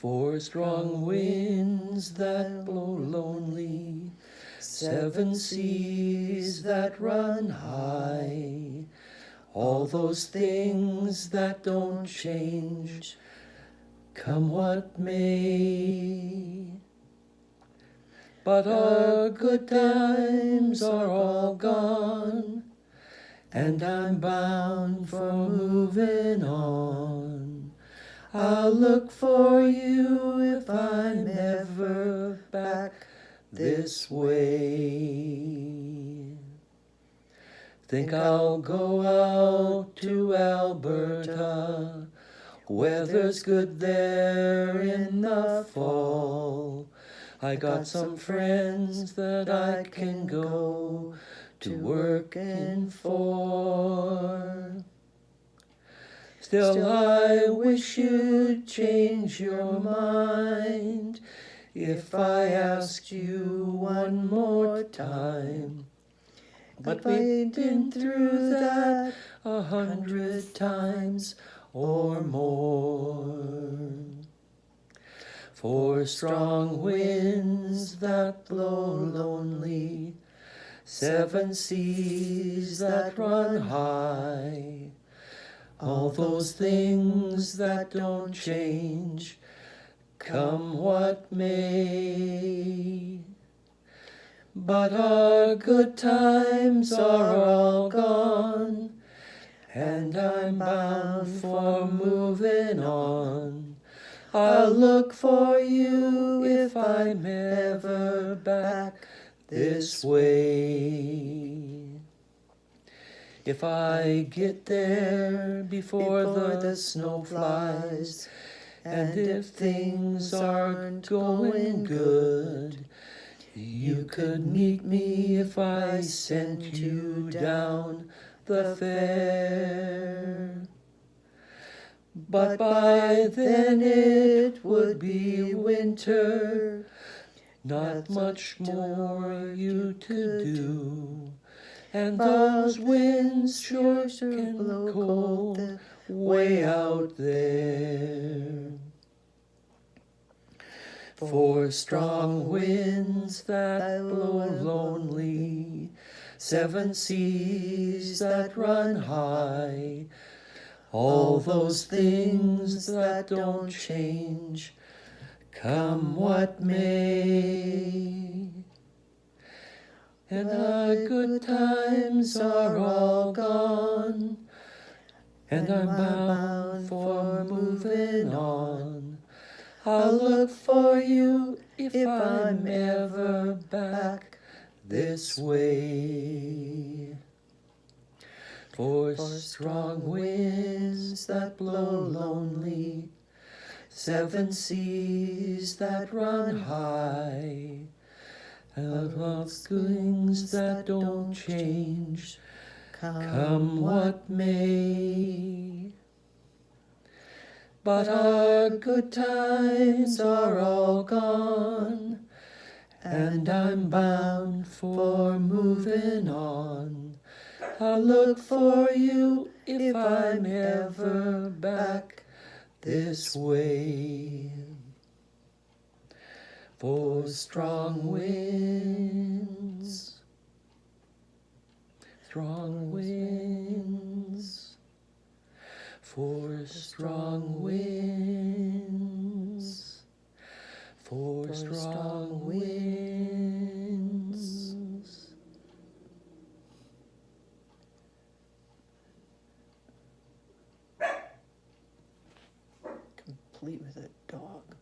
4 strong winds that blow lonely, 7 seas that run high, all those things that don't change, come what may. But our good times are all gone, and I'm bound for moving on. I'll look for you if I'm ever back this way. Think I'll go out to Alberta, weather's good there in the fall. I got some friends that I can go to working for. Still I wish you'd change your mind if I asked you one more time. But we've been through that 100 times or more. 4 strong winds that blow lonely, 7 seas that run high, all those things that don't change, come what may. But our good times are all gone, and I'm bound for moving on. I'll look for you if I'm ever back this way. If I get there before the snow flies, and if things aren't going good, you could meet me if I sent you down the fair. But by then it would be winter, not much more you could do, and those winds sure can blow cold way out there. 4 strong winds that blow lonely, 7 seas that run high, all those things that don't change, come what may. And our good times are all gone, and I'm bound for moving on. I'll look for you if I'm ever back this way. 4 strong winds that blow lonely, 7 seas that run high, and those things that don't change, come what may. But our good times are all gone, and I'm bound for moving on. I'll look for you if I'm ever back this way. 4 strong winds, strong winds, 4 strong winds, 4 strong winds. Complete with a dog.